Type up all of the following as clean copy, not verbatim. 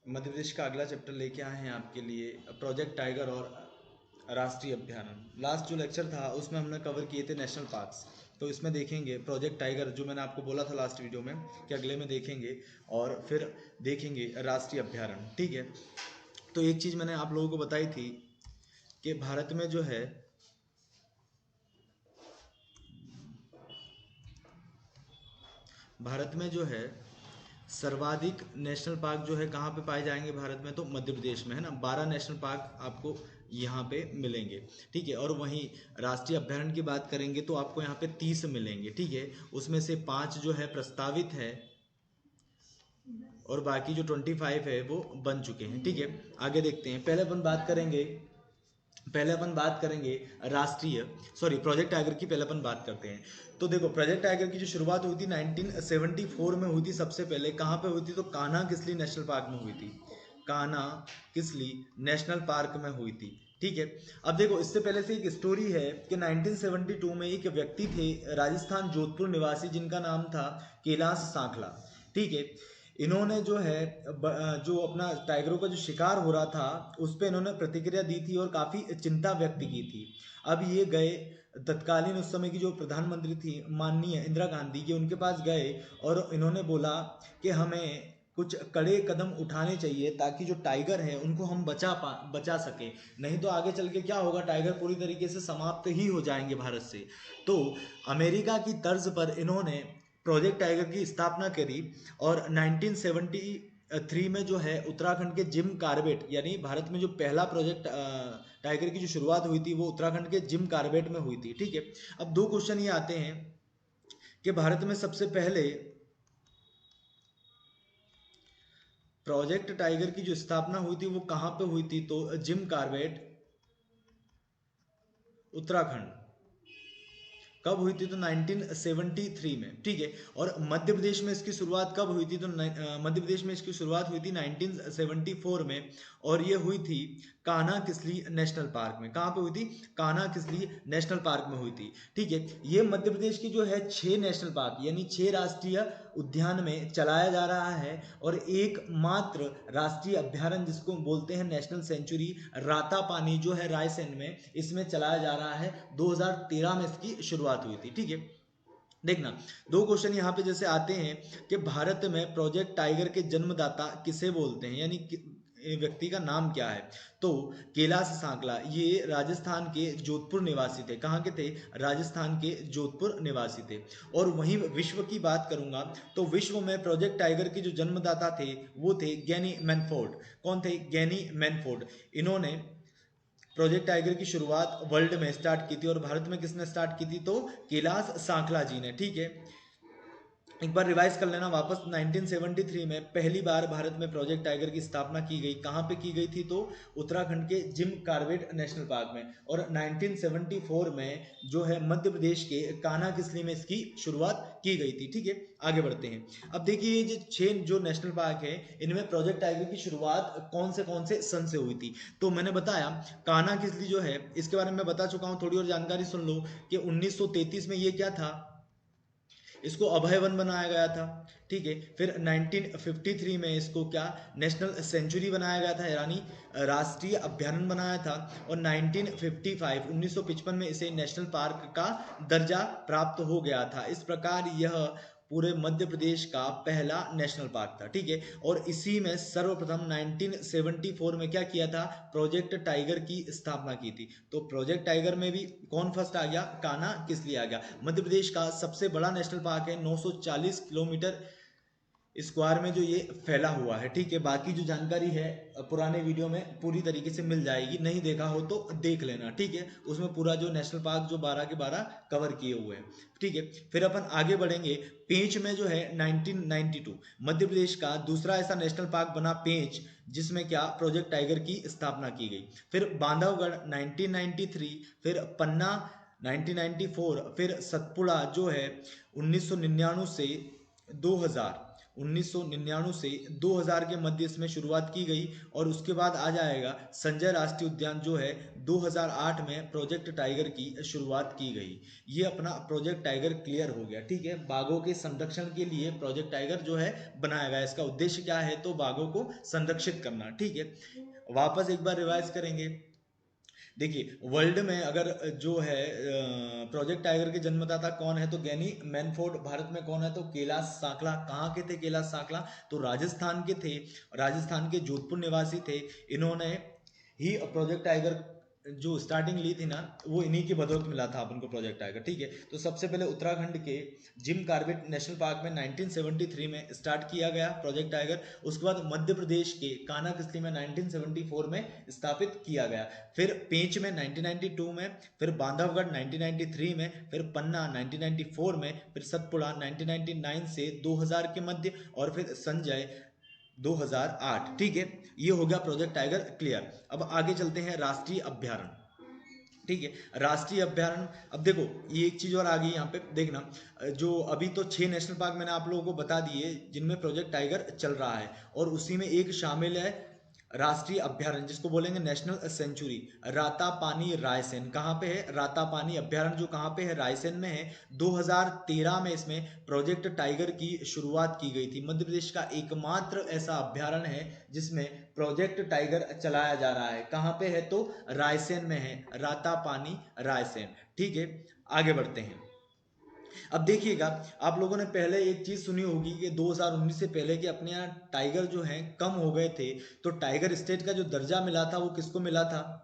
मध्य प्रदेश का अगला चैप्टर लेके आए हैं आपके लिए प्रोजेक्ट टाइगर और राष्ट्रीय अभ्यारण्य। लास्ट जो लेक्चर था उसमें हमने कवर किए थे नेशनल पार्क्स, तो इसमें देखेंगे प्रोजेक्ट टाइगर जो मैंने आपको बोला था लास्ट वीडियो में कि अगले में देखेंगे, और फिर देखेंगे राष्ट्रीय अभ्यारण्य। ठीक है, तो एक चीज़ मैंने आप लोगों को बताई थी कि भारत में जो है सर्वाधिक नेशनल पार्क जो है कहाँ पे पाए जाएंगे भारत में, तो मध्य प्रदेश में है ना। 12 नेशनल पार्क आपको यहाँ पे मिलेंगे। ठीक है, और वहीं राष्ट्रीय अभ्यारण्य की बात करेंगे तो आपको यहाँ पे 30 मिलेंगे। ठीक है, उसमें से 5 जो है प्रस्तावित है और बाकी जो 25 है वो बन चुके हैं। ठीक है, आगे देखते हैं। पहले अपन बात करेंगे प्रोजेक्ट टाइगर की। पहले अपन बात करते हैं। तो देखो, प्रोजेक्ट टाइगर की जो शुरुआत हुई थी 1974 में हुई थी। सबसे पहले कहाँ पे हुई थी, तो कान्हा किसली नेशनल पार्क में हुई थी। कान्हा किसली नेशनल पार्क में हुई थी। ठीक है, अब देखो इससे पहले से एक स्टोरी है कि 1972 में एक व्यक्ति थे राजस्थान जोधपुर निवासी जिनका नाम था कैलाश सांखला। ठीक है, इन्होंने जो है जो अपना टाइगरों का जो शिकार हो रहा था उस पर इन्होंने प्रतिक्रिया दी थी और काफ़ी चिंता व्यक्त की थी। अब ये गए तत्कालीन उस समय की जो प्रधानमंत्री थी माननीय इंदिरा गांधी, ये उनके पास गए और इन्होंने बोला कि हमें कुछ कड़े कदम उठाने चाहिए ताकि जो टाइगर है उनको हम बचा सके, नहीं तो आगे चल के क्या होगा, टाइगर पूरी तरीके से समाप्त ही हो जाएंगे भारत से। तो अमेरिका की तर्ज पर इन्होंने प्रोजेक्ट टाइगर की स्थापना करी और 1973 में जो है उत्तराखंड के जिम कार्बेट, यानी भारत में जो पहला प्रोजेक्ट टाइगर की जो शुरुआत हुई थी वो उत्तराखंड के जिम कार्बेट में हुई थी। ठीक है, अब दो क्वेश्चन ये आते हैं कि भारत में सबसे पहले प्रोजेक्ट टाइगर की जो स्थापना हुई थी वो कहाँ पे हुई थी, तो जिम कार्बेट उत्तराखंड। कब हुई थी, तो 1973 में। ठीक है, और मध्य प्रदेश में इसकी शुरुआत कब हुई थी, तो मध्य प्रदेश में इसकी शुरुआत हुई थी 1974 में, और ये हुई थी कान्हा किसली नेशनल पार्क में। कहाँ पे हुई थी, कान्हा किसली नेशनल पार्क में हुई थी। ठीक है, ये मध्य प्रदेश की जो है 6 नेशनल पार्क यानी 6 राष्ट्रीय उद्यान में चलाया जा रहा है, और एकमात्र राष्ट्रीय अभ्यारण्य जिसको बोलते हैं नेशनल सेंचुरी रातापानी जो है रायसेन में, इसमें चलाया जा रहा है। 2013 में इसकी शुरुआत हुई थी। ठीक है, देखना दो क्वेश्चन यहाँ पे जैसे आते हैं कि भारत में प्रोजेक्ट टाइगर के जन्मदाता किसे बोलते हैं, यानी व्यक्ति का नाम क्या है, तो कैलाश सांकला। ये राजस्थान के जोधपुर निवासी थे। कहाँ के थे, राजस्थान के जोधपुर निवासी थे। और वहीं विश्व की बात करूंगा तो विश्व में प्रोजेक्ट टाइगर के जो जन्मदाता थे वो थे गैनी मैनफोर्ड। कौन थे, गैनी मैनफोर्ड। इन्होंने प्रोजेक्ट टाइगर की शुरुआत वर्ल्ड में स्टार्ट की थी, और भारत में किसने स्टार्ट की थी, तो कैलाश सांकला जी ने। ठीक है, एक बार रिवाइज कर लेना वापस। 1973 में पहली बार भारत में प्रोजेक्ट टाइगर की स्थापना की गई। कहाँ पे की गई थी, तो उत्तराखंड के जिम कार्बेट नेशनल पार्क में। और 1974 में जो है मध्य प्रदेश के कान्हा किसली में इसकी शुरुआत की गई थी। ठीक है, आगे बढ़ते हैं। अब देखिए ये जो 6 जो नेशनल पार्क है इनमें प्रोजेक्ट टाइगर की शुरुआत कौन से सन से हुई थी, तो मैंने बताया कान्हा किसली जो है इसके बारे में बता चुका हूँ। थोड़ी और जानकारी सुन लो कि 1933 में ये क्या था, इसको अभय वन बनाया गया था। ठीक है, फिर 1953 में इसको क्या नेशनल सेंचुरी बनाया गया था, यानी राष्ट्रीय अभ्यारण्य बनाया था। और 1955 में इसे नेशनल पार्क का दर्जा प्राप्त हो गया था। इस प्रकार यह पूरे मध्य प्रदेश का पहला नेशनल पार्क था। ठीक है, और इसी में सर्वप्रथम 1974 में क्या किया था, प्रोजेक्ट टाइगर की स्थापना की थी। तो प्रोजेक्ट टाइगर में भी कौन फर्स्ट आ गया, कान्हा किसली आ गया। मध्य प्रदेश का सबसे बड़ा नेशनल पार्क है, 940 किलोमीटर स्क्वायर में जो ये फैला हुआ है। ठीक है, बाकी जो जानकारी है पुराने वीडियो में पूरी तरीके से मिल जाएगी, नहीं देखा हो तो देख लेना। ठीक है, उसमें पूरा जो नेशनल पार्क जो 12 के 12 कवर किए हुए हैं। ठीक है, फिर अपन आगे बढ़ेंगे। पेंच में जो है 1992 मध्य प्रदेश का दूसरा ऐसा नेशनल पार्क बना पेंच, जिसमें क्या प्रोजेक्ट टाइगर की स्थापना की गई। फिर बांधवगढ़ 1993, फिर पन्ना 1994, फिर सतपुड़ा जो है 1999 से 2000, 1999 से 2000 के मध्य इसमें शुरुआत की गई, और उसके बाद आ जाएगा संजय राष्ट्रीय उद्यान जो है 2008 में प्रोजेक्ट टाइगर की शुरुआत की गई। ये अपना प्रोजेक्ट टाइगर क्लियर हो गया। ठीक है, बाघों के संरक्षण के लिए प्रोजेक्ट टाइगर जो है बनाया गया। इसका उद्देश्य क्या है, तो बाघों को संरक्षित करना। ठीक है, वापस एक बार रिवाइज करेंगे। देखिए, वर्ल्ड में अगर जो है प्रोजेक्ट टाइगर के जन्मदाता कौन है, तो गैनी मैनफोर्ड। भारत में कौन है, तो कैलाश साकला। कहाँ के थे कैलाश साकला, तो राजस्थान के थे, राजस्थान के जोधपुर निवासी थे। इन्होंने ही प्रोजेक्ट टाइगर जो स्टार्टिंग ली थी ना, वो इन्हीं की बदौलत मिला था अपन को प्रोजेक्ट टाइगर। ठीक है, तो सबसे पहले उत्तराखंड के जिम कॉर्बेट नेशनल पार्क में 1973 में स्टार्ट किया गया प्रोजेक्ट टाइगर। उसके बाद मध्य प्रदेश के कानाकसली में 1974 में स्थापित किया गया। फिर पेंच में 1992 में, फिर बांधवगढ़ 1993 में, फिर पन्ना 1994 में, फिर सतपुड़ा 1999 से 2000 के मध्य, और फिर संजय 2008। ठीक है, ये हो गया प्रोजेक्ट टाइगर क्लियर। अब आगे चलते हैं राष्ट्रीय अभ्यारण्य। ठीक है, राष्ट्रीय अभ्यारण्य। अब देखो, ये एक चीज और आ गई यहाँ पे देखना, जो अभी तो 6 नेशनल पार्क मैंने आप लोगों को बता दिए जिनमें प्रोजेक्ट टाइगर चल रहा है, और उसी में एक शामिल है राष्ट्रीय अभ्यारण्य, जिसको बोलेंगे नेशनल सेंचुरी, रातापानी रायसेन। कहाँ पे है, रातापानी अभ्यारण्य जो कहाँ पे है, रायसेन में है। 2013 में इसमें प्रोजेक्ट टाइगर की शुरुआत की गई थी। मध्य प्रदेश का एकमात्र ऐसा अभ्यारण्य है जिसमें प्रोजेक्ट टाइगर चलाया जा रहा है। कहाँ पे है, तो रायसेन में है, रातापानी रायसेन। ठीक है, आगे बढ़ते हैं। अब देखिएगा, आप लोगों ने पहले एक चीज सुनी होगी कि 2019 से पहले कि अपने यहाँ टाइगर जो हैं कम हो गए थे, तो टाइगर स्टेट का जो दर्जा मिला था वो किसको मिला था,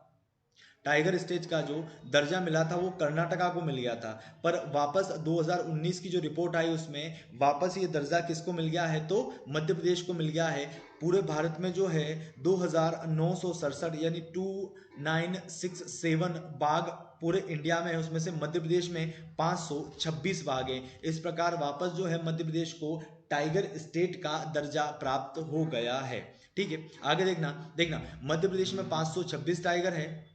टाइगर स्टेट का जो दर्जा मिला था वो कर्नाटका को मिल गया था। पर वापस 2019 की जो रिपोर्ट आई उसमें वापस ये दर्जा किसको मिल गया है, तो मध्य प्रदेश को मिल गया है। पूरे भारत में जो है 2967 यानी 2967 बाघ पूरे इंडिया में है, उसमें से मध्य प्रदेश में 526 बाघ हैं। इस प्रकार वापस जो है मध्य प्रदेश को टाइगर स्टेट का दर्जा प्राप्त हो गया है। ठीक है, आगे देखना देखना, मध्य प्रदेश में 526 टाइगर है,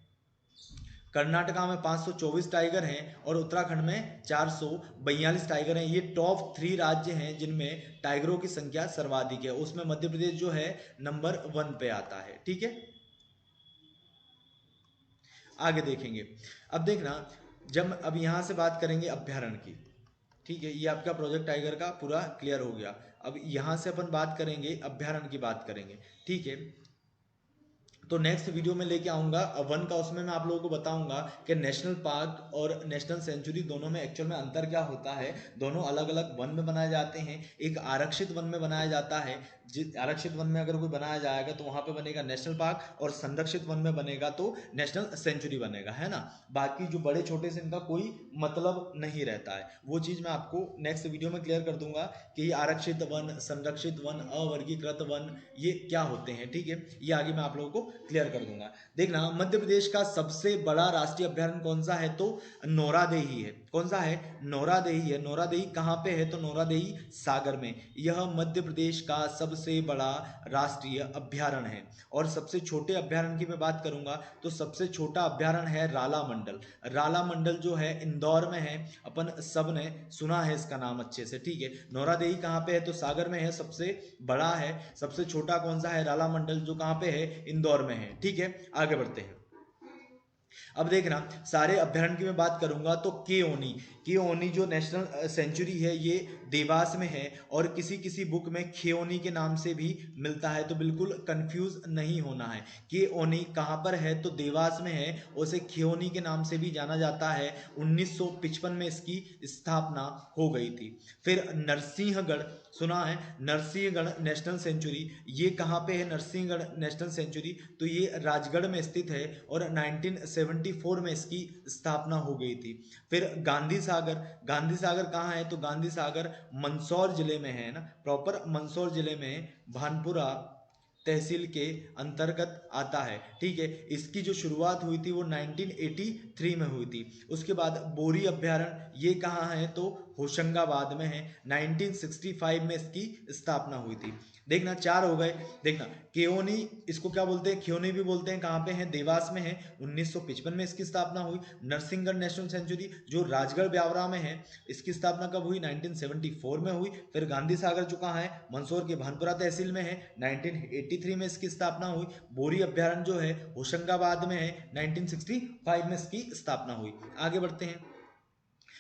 कर्नाटका में 524 टाइगर हैं, और उत्तराखंड में 442 टाइगर हैं। ये टॉप 3 राज्य हैं जिनमें टाइगरों की संख्या सर्वाधिक है। उसमें मध्य प्रदेश जो है नंबर 1 पे आता है। ठीक है, आगे देखेंगे। अब देखना, जब अब यहां से बात करेंगे अभ्यारण्य की। ठीक है, ये आपका प्रोजेक्ट टाइगर का पूरा क्लियर हो गया। अब यहां से अपन बात करेंगे, अभ्यारण्य की बात करेंगे। ठीक है, तो नेक्स्ट वीडियो में लेके आऊंगा वन का, उसमें मैं आप लोगों को बताऊंगा कि नेशनल पार्क और नेशनल सेंचुरी दोनों में एक्चुअल में अंतर क्या होता है। दोनों अलग अलग वन में बनाए जाते हैं। एक आरक्षित वन में बनाया जाता है, जिस आरक्षित वन में अगर कोई बनाया जाएगा तो वहां पे बनेगा नेशनल पार्क, और संरक्षित वन में बनेगा तो नेशनल सेंचुरी बनेगा, है ना। बाकी जो बड़े छोटे से इनका कोई मतलब नहीं रहता है। वो चीज मैं आपको नेक्स्ट वीडियो में क्लियर कर दूंगा कि ये आरक्षित वन, संरक्षित वन, अवर्गीकृत वन ये क्या होते हैं। ठीक है, ये आगे मैं आप लोगों को क्लियर कर दूंगा। देखना, मध्य प्रदेश का सबसे बड़ा राष्ट्रीय अभ्यारण्य कौन सा है, तो नौरादेही है। कौन सा है, नौरादेही है। नौरादेही कहाँ पे है, तो नौरादेही सागर में। यह मध्य प्रदेश का सबसे बड़ा राष्ट्रीय अभ्यारण्य है। और सबसे छोटे अभ्यारण्य की मैं बात करूंगा तो सबसे छोटा अभ्यारण्य है राला मंडल। राला मंडल जो है इंदौर में है, अपन सब ने सुना है इसका नाम अच्छे से। ठीक है, नौरादेही कहाँ पे है, तो सागर में है, सबसे बड़ा है। सबसे छोटा कौन सा है, राला मंडल, जो कहाँ पे है, इंदौर में है। ठीक है, आगे बढ़ते हैं। अब देखना, सारे अभ्यारण्य की मैं बात करूंगा तो केओनी, केओनी जो नेशनल सेंचुरी है ये देवास में है, और किसी किसी बुक में खेओनी के नाम से भी मिलता है, तो बिल्कुल कंफ्यूज नहीं होना है। केओनी कहाँ पर है, तो देवास में है, उसे खेओनी के नाम से भी जाना जाता है। 1955 में इसकी स्थापना हो गई थी। फिर नरसिंहगढ़ सुना है, नरसिंहगढ़ नेशनल सेंचुरी, ये कहाँ पे है नरसिंहगढ़ नेशनल सेंचुरी, तो ये राजगढ़ में स्थित है, और 1974 में इसकी स्थापना हो गई थी। फिर गांधी सागर, गांधी सागर कहाँ है, तो गांधी सागर मंदसौर जिले में है ना, प्रॉपर मंदसौर जिले में भानपुरा तहसील के अंतर्गत आता है। ठीक है, इसकी जो शुरुआत हुई थी वो 1983 में हुई थी। उसके बाद बोरी अभ्यारण्य, ये कहाँ है, तो होशंगाबाद में है, 1965 में इसकी स्थापना हुई थी। देखना 4 हो गए। देखना केओनी, इसको क्या बोलते हैं, खियोनी भी बोलते हैं, कहाँ पे है, देवास में है, 1955 में इसकी स्थापना हुई। नरसिंहगढ़ नेशनल सेंचुरी जो राजगढ़ ब्यावरा में है, इसकी स्थापना कब हुई, 1974 में हुई। फिर गांधी सागर जो कहाँ है, मंदसौर के भानपुरा तहसील में है, 1983 में इसकी स्थापना हुई। बोरी अभ्यारण्य जो है होशंगाबाद में है, 1965 में इसकी स्थापना हुई। आगे बढ़ते हैं।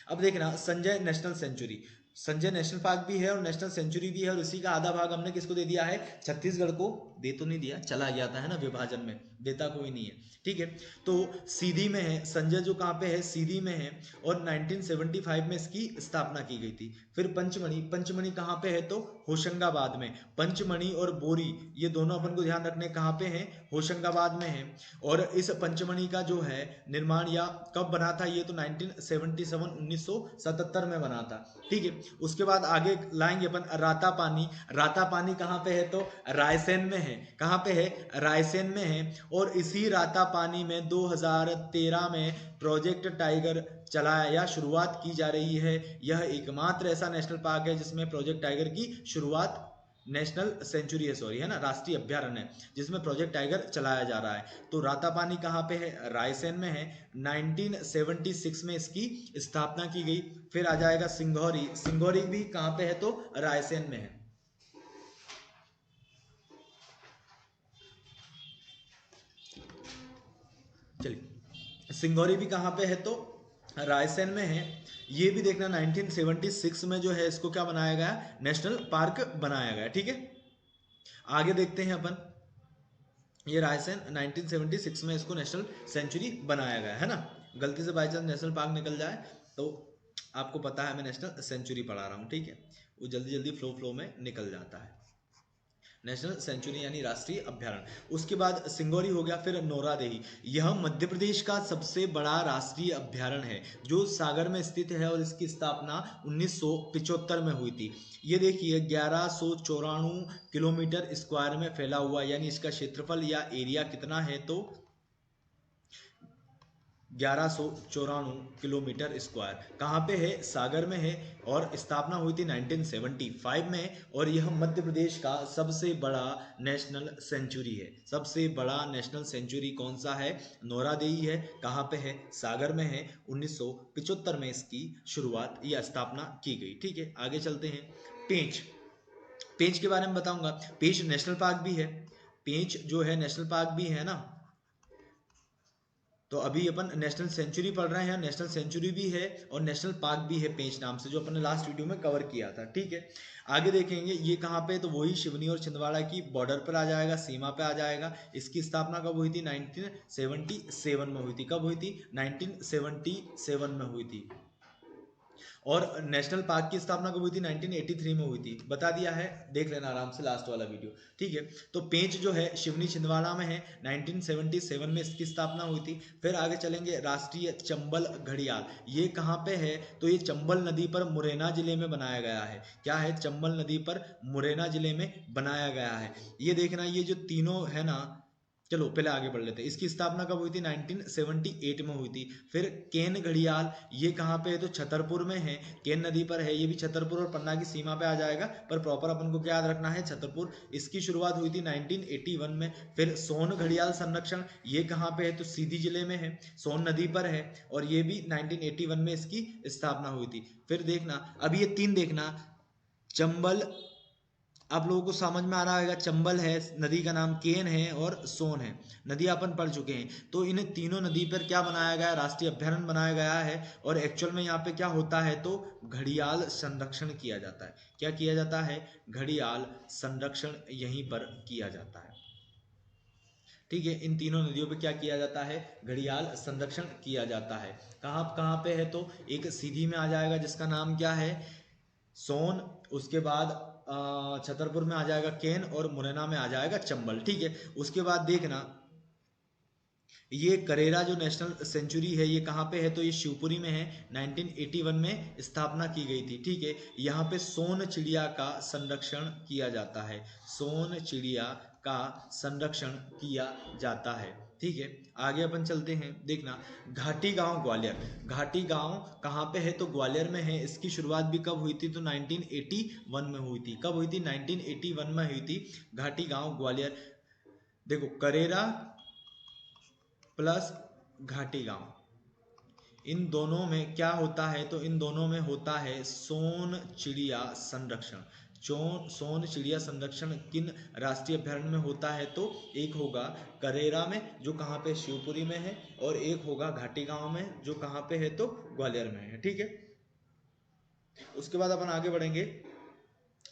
अब देखना Sanjay national century, Sanjay national park भी है और नेशनल सेंचुरी भी है, और इसी का आधा भाग हमने किसको दे दिया है, छत्तीसगढ़ को। दे तो नहीं दिया, चला गया था, है ना, विभाजन में, देता कोई नहीं है, ठीक है। तो सीधी में है संजय, जो कहाँ पे है, सीधी में है, और 1975 में इसकी स्थापना की गई थी। फिर पंचमढ़ी, पंचमढ़ी कहाँ पे है, तो होशंगाबाद में। पंचमढ़ी और बोरी ये दोनों अपन को ध्यान रखने कहाँ पे हैं, होशंगाबाद में है। और इस पंचमढ़ी का जो है निर्माण या कब बना था, ये तो 1977 1977 में बना था, ठीक है। उसके बाद आगे लाएंगे अपन रातापानी। रातापानी कहाँ पे है, तो रायसेन में है। कहाँ पे है, रायसेन में है। और इसी रातापानी में 2013 में प्रोजेक्ट टाइगर चलाया या शुरुआत की जा रही है। यह एकमात्र ऐसा नेशनल पार्क है जिसमें प्रोजेक्ट टाइगर की शुरुआत, नेशनल सेंचुरी है, सॉरी, है ना, राष्ट्रीय अभ्यारण्य है जिसमें प्रोजेक्ट टाइगर चलाया जा रहा है। तो रातापानी कहाँ पे है, रायसेन में है। 1976 में इसकी स्थापना की गई। फिर आ जाएगा सिंघौरी, सिंघौरी भी कहाँ पे है, तो रायसेन में है। चलिए, सिंघौरी भी कहाँ पे है, तो रायसेन में है। ये भी देखना 1976 में जो है इसको क्या बनाया गया, नेशनल पार्क बनाया गया, ठीक है। आगे देखते हैं अपन। ये रायसेन 1976 में इसको नेशनल सेंचुरी बनाया गया है ना। गलती से बाई चांस नेशनल पार्क निकल जाए तो आपको पता है मैं नेशनल सेंचुरी पढ़ा रहा हूँ, ठीक है, वो जल्दी जल्दी फ्लो में निकल जाता है। नेशनल सेंचुरी यानी राष्ट्रीय अभ्यारण्य। उसके बाद सिंगौरी हो गया। फिर नोरा देही, यह मध्य प्रदेश का सबसे बड़ा राष्ट्रीय अभ्यारण्य है जो सागर में स्थित है, और इसकी स्थापना 1975 में हुई थी। ये देखिए 1194 किलोमीटर स्क्वायर में फैला हुआ, यानी इसका क्षेत्रफल या एरिया कितना है, तो 1194 किलोमीटर स्क्वायर। कहाँ पे है, सागर में है, और स्थापना हुई थी 1975 में। और यह मध्य प्रदेश का सबसे बड़ा नेशनल सेंचुरी है। सबसे बड़ा नेशनल सेंचुरी कौन सा है, नौरादेही है। कहाँ पे है, सागर में है। 1975 में इसकी शुरुआत या स्थापना की गई, ठीक है। आगे चलते हैं। पेंच, पेंच के बारे में बताऊंगा। पेंच नेशनल पार्क भी है, पेंच जो है नेशनल पार्क भी है ना। तो अभी अपन नेशनल सेंचुरी पढ़ रहे हैं, नेशनल सेंचुरी भी है और नेशनल पार्क भी है पेंच नाम से, जो अपन ने लास्ट वीडियो में कवर किया था, ठीक है। आगे देखेंगे ये कहाँ पे, तो वही शिवनी और छिंदवाड़ा की बॉर्डर पर आ जाएगा, सीमा पे आ जाएगा। इसकी स्थापना कब हुई थी, 1977 में हुई थी। कब हुई थी, 1977 में हुई थी। और नेशनल पार्क की स्थापना कब हुई थी, 1983 में हुई थी। बता दिया है, देख लेना आराम से लास्ट वाला वीडियो, ठीक है। तो पेंच जो है शिवनी छिंदवाड़ा में है, 1977 में इसकी स्थापना हुई थी। फिर आगे चलेंगे, राष्ट्रीय चंबल घड़ियाल, ये कहाँ पे है, तो ये चंबल नदी पर मुरैना जिले में बनाया गया है। क्या है, चंबल नदी पर मुरैना जिले में बनाया गया है। ये देखना, ये जो तीनों है ना, चलो पहले आगे बढ़ लेते हैं। इसकी स्थापना कब हुई थी, 1978 में हुई थी। फिर केन घड़ियाल, ये कहाँ पे है, तो छतरपुर में है, केन नदी पर है। ये भी छतरपुर और पन्ना की सीमा पे आ जाएगा, पर प्रॉपर अपन को क्या याद रखना है, छतरपुर। इसकी शुरुआत हुई थी 1981 में। फिर सोन घड़ियाल संरक्षण, ये कहाँ पे है, तो सीधी जिले में है, सोन नदी पर है, और ये भी 1981 में इसकी स्थापना हुई थी। फिर देखना, अब ये तीन देखना, चंबल, आप लोगों को समझ में आ रहा होगा, चंबल है नदी का नाम, केन है और सोन है, नदी अपन पढ़ चुके हैं। तो इन तीनों नदी पर क्या बनाया गया, राष्ट्रीय अभ्यारण्य बनाया गया है। और एक्चुअल में यहाँ पे क्या होता है, तो घड़ियाल संरक्षण किया जाता है। क्या किया जाता है, घड़ियाल संरक्षण यहीं पर किया जाता है, ठीक है। इन तीनों नदियों पे क्या किया जाता है, घड़ियाल संरक्षण किया जाता है। कहाँ कहाँ पे है, तो एक सीधी में आ जाएगा जिसका नाम क्या है, सोन। उसके बाद छतरपुर में आ जाएगा केन, और मुरैना में आ जाएगा चंबल, ठीक है। उसके बाद देखना, ये करेरा जो नेशनल सेंचुरी है ये कहाँ पे है, तो ये शिवपुरी में है, 1981 में स्थापना की गई थी, ठीक है। यहाँ पे सोन चिड़िया का संरक्षण किया जाता है, सोन चिड़िया का संरक्षण किया जाता है। ठीक है, आगे अपन चलते हैं। देखना, घाटी गांव ग्वालियर, घाटी गांव कहाँ पे है तो ग्वालियर में है। इसकी शुरुआत भी कब हुई थी तो 1981 में हुई थी। कब हुई थी? 1981 में हुई थी। घाटी गांव ग्वालियर। देखो, करेरा प्लस घाटी गांव, इन दोनों में क्या होता है तो इन दोनों में होता है सोन चिड़िया संरक्षण। सोन चिड़िया संरक्षण किन राष्ट्रीय अभयारण्य में होता है तो एक होगा करेरा में, जो कहाँ पे शिवपुरी में है, और एक होगा घाटी गांव में, जो कहाँ पे है तो ग्वालियर में है। ठीक है, उसके बाद अपन आगे बढ़ेंगे।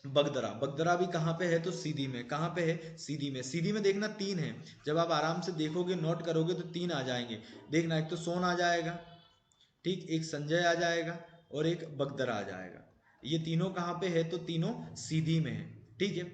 बगदरा, बगदरा भी कहाँ पे है तो सीधी में। कहाँ पे है? सीधी में। सीधी में देखना 3 है, जब आप आराम से देखोगे नोट करोगे तो 3 आ जाएंगे। देखना, एक तो सोन आ जाएगा, ठीक, एक संजय आ जाएगा और एक बगदरा आ जाएगा। ये तीनों कहाँ पे है तो तीनों सीधी में है। ठीक है,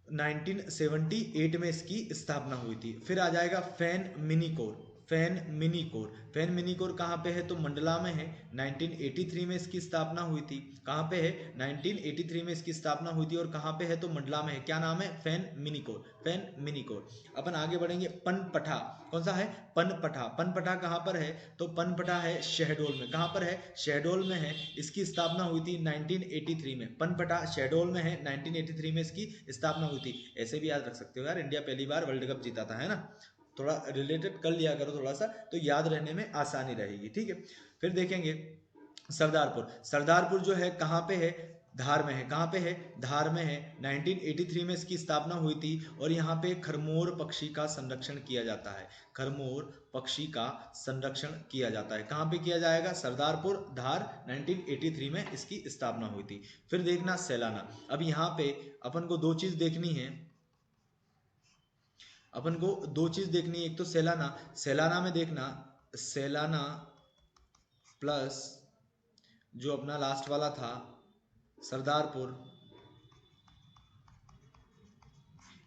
1978 में इसकी स्थापना हुई थी। फिर आ जाएगा फैन मिनीकोर। फैन मिनीकोर, फैन मिनीकोर कहाँ पे है तो मंडला में है। 1983 में इसकी स्थापना हुई थी। कहाँ पे है? 1983 में इसकी स्थापना हुई थी और कहाँ पे है तो मंडला में है। क्या नाम है? Fan मिनीकोर, fan मिनीकोर। अपन आगे बढ़ेंगे। पनपटा, कौन सा है? पनपटा। पनपटा कहाँ पर है तो पनपटा है शहडोल में। कहाँ पर है? शहडोल में है। इसकी स्थापना हुई थी 1983 में। पनपटा शहडोल में है, 1983 में इसकी स्थापना हुई थी। ऐसे भी याद रख सकते हो यार, इंडिया पहली बार वर्ल्ड कप जीता था, है ना। थोड़ा रिलेटेड कर लिया करो थोड़ा सा, तो याद रहने में आसानी रहेगी। ठीक है, फिर देखेंगे सरदारपुर। सरदारपुर जो है कहाँ पे है? धार में है। कहाँ पे है? धार में है। 1983 में इसकी स्थापना हुई थी और यहाँ पे खरमोर पक्षी का संरक्षण किया जाता है। खरमोर पक्षी का संरक्षण किया जाता है। कहाँ पे किया जाएगा? सरदारपुर, धार। 1983 में इसकी स्थापना हुई थी। फिर देखना सैलाना। अब यहाँ पे अपन को दो चीज देखनी है, अपन को दो चीज देखनी है। एक तो सैलाना, सैलाना में देखना सैलाना प्लस जो अपना लास्ट वाला था सरदारपुर,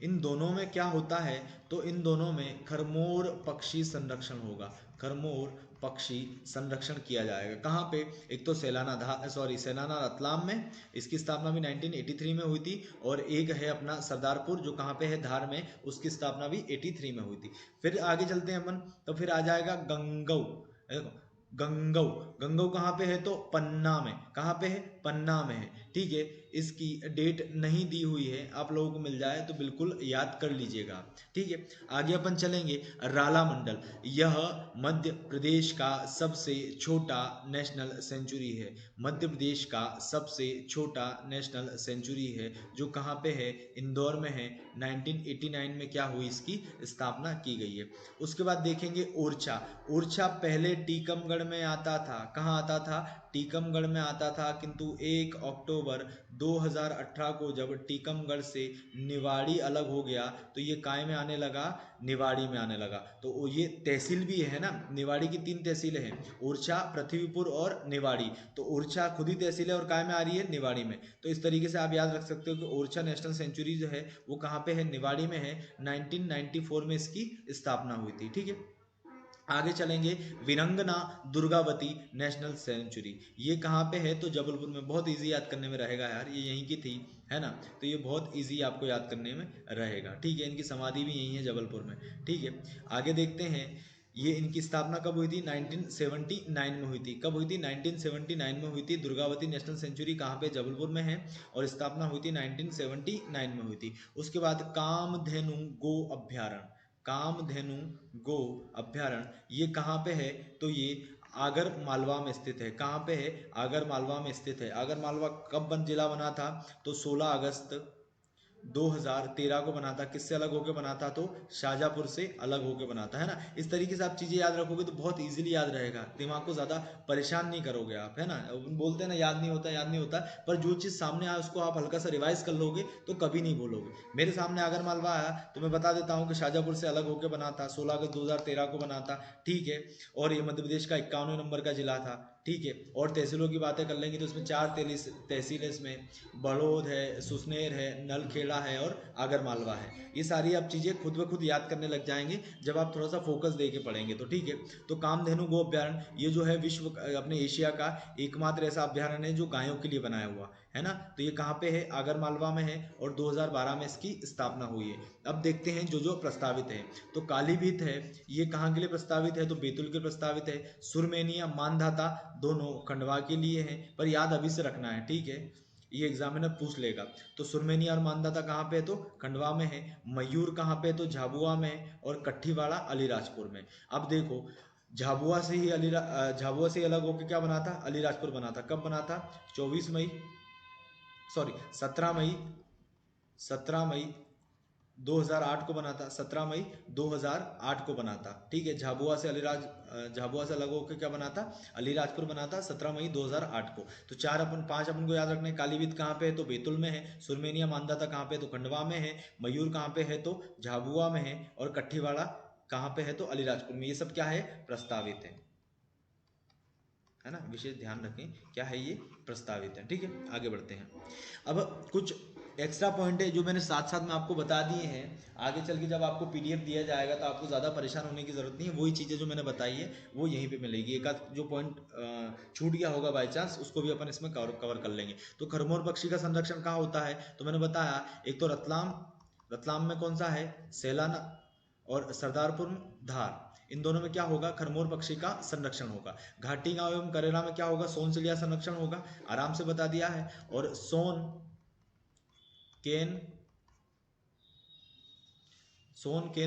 इन दोनों में क्या होता है तो इन दोनों में खरमोर पक्षी संरक्षण होगा। खरमोर पक्षी संरक्षण किया जाएगा। कहाँ पे? एक तो सैलाना रतलाम में, इसकी स्थापना भी 1983 में हुई थी, और एक है अपना सरदारपुर जो कहाँ पे है? धार में, उसकी स्थापना भी 83 में हुई थी। फिर आगे चलते हैं अपन, तो फिर आ जाएगा गंगऊ। गंगऊ, गंगऊ कहाँ पे है तो पन्ना में। कहाँ पे है? पन्ना में है। ठीक है, इसकी डेट नहीं दी हुई है, आप लोगों को मिल जाए तो बिल्कुल याद कर लीजिएगा। ठीक है, आगे अपन चलेंगे। राला मंडल, यह मध्य प्रदेश का सबसे छोटा नेशनल सेंचुरी है। मध्य प्रदेश का सबसे छोटा नेशनल सेंचुरी है, जो कहाँ पे है? इंदौर में है। 1989 में क्या हुई? इसकी स्थापना की गई है। उसके बाद देखेंगे ओरछा। ओरछा पहले टीकमगढ़ में आता था। कहाँ आता था? टीकमगढ़ में आता था, किंतु 1 अक्टूबर 2018 को जब टीकमगढ़ से निवाड़ी अलग हो गया तो ये काय में आने लगा? निवाड़ी में आने लगा। तो ये तहसील भी है ना, निवाड़ी की 3 तहसीलें हैं, ओरछा, पृथ्वीपुर और निवाड़ी। तो ओरछा खुद ही तहसील है और काय में आ रही है? निवाड़ी में। तो इस तरीके से आप याद रख सकते हो कि ओरछा नेशनल सेंचुरी जो है वो कहाँ पे है? निवाड़ी में है। 1994 में इसकी स्थापना हुई थी। ठीक है, आगे चलेंगे। वीरंगना दुर्गावती नेशनल सेंचुरी, ये कहाँ पे है तो जबलपुर में। बहुत इजी याद करने में रहेगा यार, ये यहीं की थी, है ना, तो ये बहुत इजी आपको याद करने में रहेगा। ठीक है, इनकी समाधि भी यहीं है जबलपुर में। ठीक है, आगे देखते हैं। ये इनकी स्थापना कब हुई थी? 1979 में हुई थी। कब हुई थी? 1979 में हुई थी। दुर्गावती नेशनल सेंचुरी कहाँ पे? जबलपुर में है, और स्थापना हुई थी 1979 में हुई थी। उसके बाद कामधेनु गो अभ्यारण्य। कामधेनु गो अभ्यारण्य ये कहाँ पे है तो ये आगर मालवा में स्थित है। कहाँ पे है? आगर मालवा में स्थित है। आगर मालवा कब जिला बना था तो 16 अगस्त 2013 को बना था। किससे अलग होकर बना था तो शाहजहांपुर से अलग होकर बना था, है ना। इस तरीके से आप चीजें याद रखोगे तो बहुत इजीली याद रहेगा, दिमाग को ज्यादा परेशान नहीं करोगे आप, है ना। बोलते हैं ना याद नहीं होता, याद नहीं होता, पर जो चीज सामने आए उसको आप हल्का सा रिवाइज कर लोगे तो कभी नहीं भूलोगे। मेरे सामने आगर मालवा आया तो मैं बता देता हूँ कि शाहजहांपुर से अलग होकर बना था, 16 अगस्त 2013 को बना था। ठीक है, और ये मध्य प्रदेश का 51वें नंबर का जिला था। ठीक है, और तहसीलों की बातें कर लेंगे तो इसमें 4 तहसील है। इसमें बड़ौद है, सुसनेर है, नलखेड़ा है और आगर मालवा है। ये सारी आप चीज़ें खुद ब खुद याद करने लग जाएंगे जब आप थोड़ा सा फोकस दे के पढ़ेंगे तो। ठीक है, तो कामधेनु गो अभ्यारण्य ये जो है विश्व अपने एशिया का एकमात्र ऐसा अभ्यारण्य है जो गायों के लिए बनाया हुआ है ना। तो ये कहाँ पे है, आगर मालवा में है, और 2012 में इसकी स्थापना हुई है। अब देखते हैं जो जो प्रस्तावित है। तो कालीभीत है, ये कहाँ के लिए प्रस्तावित है, तो बैतूल के प्रस्तावित है। सुरमेनिया, मानधाता दोनों खंडवा के लिए हैं, पर याद अभी से रखना है, ठीक है, ये एग्जामिनर पूछ लेगा। तो सुरमेनिया और मानधाता कहाँ पे है, तो खंडवा में है। मयूर कहाँ पे है, तो झाबुआ में है। और कट्ठीवाड़ा अलीराजपुर में। अब देखो, झाबुआ से ही अलग होकर क्या बना था, अलीराजपुर बना था। कब बना था, 24 मई, सॉरी 17 मई 2008 को बना था। 17 मई 2008 को बना था, ठीक है। झाबुआ से अलग होकर क्या बना था, अलीराजपुर बना था 17 मई 2008 को। तो 5 अपन को याद रखने। कालीभीत कहाँ पे है, तो बैतूल में है। सुरमेनिया मानधाता कहाँ पे, तो खंडवा में है। मयूर कहाँ पे है, तो झाबुआ में है। और कट्ठीवाड़ा कहाँ पे है, तो अलीराजपुर में। ये सब क्या है, प्रस्तावित है ना, विशेष ध्यान रखें, क्या है ये, प्रस्तावित है, ठीक है। आगे बढ़ते हैं। अब कुछ एक्स्ट्रा पॉइंट है जो मैंने साथ साथ में आपको बता दिए हैं। आगे चल के जब आपको पीडीएफ दिया जाएगा तो आपको ज़्यादा परेशान होने की ज़रूरत नहीं है, वही चीज़ें जो मैंने बताई है वो यहीं पे मिलेगी। एक आध जो पॉइंट छूट गया होगा बाई चांस, उसको भी अपन इसमें कवर कर लेंगे। तो खरमोर पक्षी का संरक्षण कहाँ होता है, तो मैंने बताया, एक तो रतलाम में कौन सा है, सैलाना, और सरदारपुर में धार। इन दोनों में क्या होगा, खरमोर पक्षी का संरक्षण होगा। घाटी गांव एवं करेला में क्या होगा, सोन चिड़िया संरक्षण होगा, आराम से बता दिया है। और सोन केन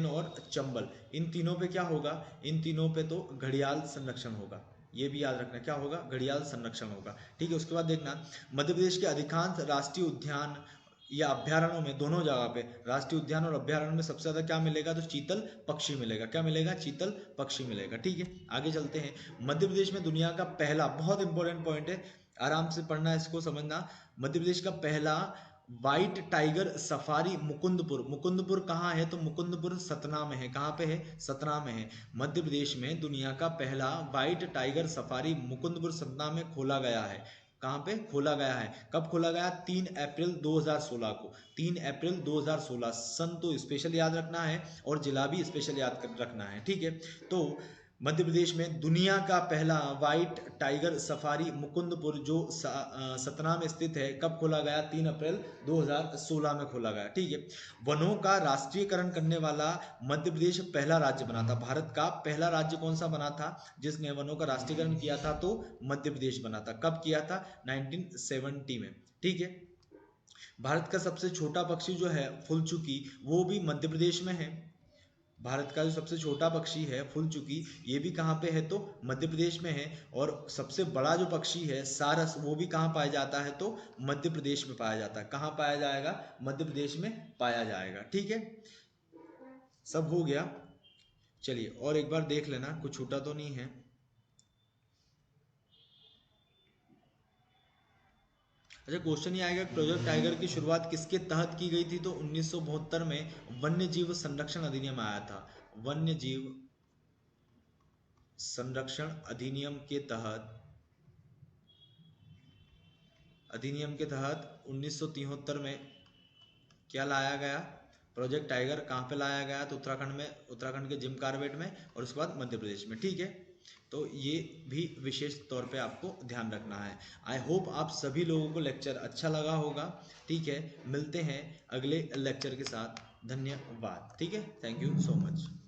और चंबल, इन तीनों पे क्या होगा, इन तीनों पे तो घड़ियाल संरक्षण होगा। ये भी याद रखना, क्या होगा, घड़ियाल संरक्षण होगा, ठीक है। उसके बाद देखना, मध्य प्रदेश के अधिकांश राष्ट्रीय उद्यान या अभ्यारण्यों में, दोनों जगह पे राष्ट्रीय उद्यान और अभ्यारण्य में सबसे ज्यादा क्या मिलेगा, तो चीतल पक्षी मिलेगा। क्या मिलेगा, चीतल पक्षी मिलेगा, ठीक है। आगे चलते हैं। मध्य प्रदेश में दुनिया का पहला, बहुत इंपॉर्टेंट पॉइंट है, आराम से पढ़ना है, इसको समझना। मध्य प्रदेश का पहला व्हाइट टाइगर सफारी मुकुंदपुर कहाँ है, तो मुकुंदपुर सतना में है। कहाँ पे है, सतना में है। मध्य प्रदेश में दुनिया का पहला white tiger safari Mukundpur Satna में खोला गया है। कहाँ पे खोला गया है, कब खोला गया, 3 अप्रैल 2016 को। 3 अप्रैल 2016, सन तो स्पेशल याद रखना है और जिला भी स्पेशल याद रखना है, ठीक है। तो मध्य प्रदेश में दुनिया का पहला व्हाइट टाइगर सफारी मुकुंदपुर जो सतना में स्थित है, कब खोला गया, 3 अप्रैल 2016 में खोला गया, ठीक है। वनों का राष्ट्रीयकरण करने वाला मध्य प्रदेश पहला राज्य बना था। भारत का पहला राज्य कौन सा बना था जिसने वनों का राष्ट्रीयकरण किया था, तो मध्य प्रदेश बना था। कब किया था, 1970 में, ठीक है। भारत का सबसे छोटा पक्षी जो है फुलचुकी, वो भी मध्य प्रदेश में है। भारत का जो सबसे छोटा पक्षी है फुलचुकी, ये भी कहाँ पे है, तो मध्य प्रदेश में है। और सबसे बड़ा जो पक्षी है सारस, वो भी कहाँ पाया जाता है, तो मध्य प्रदेश में पाया जाता है। कहाँ पाया जाएगा, मध्य प्रदेश में पाया जाएगा, ठीक है। सब हो गया। चलिए और एक बार देख लेना, कुछ छूटा तो नहीं है। अच्छा, क्वेश्चन ये आएगा, प्रोजेक्ट टाइगर की शुरुआत किसके तहत की गई थी, तो 1972 में वन्य जीव संरक्षण अधिनियम आया था। वन्य जीव संरक्षण अधिनियम के तहत 1973 में क्या लाया गया, प्रोजेक्ट टाइगर। कहाँ पे लाया गया, तो उत्तराखंड में, उत्तराखंड के जिम कार्बेट में, और उसके बाद मध्य प्रदेश में, ठीक है। तो ये भी विशेष तौर पे आपको ध्यान रखना है। आई होप आप सभी लोगों को लेक्चर अच्छा लगा होगा, ठीक है। मिलते हैं अगले लेक्चर के साथ, धन्यवाद, ठीक है, थैंक यू सो मच।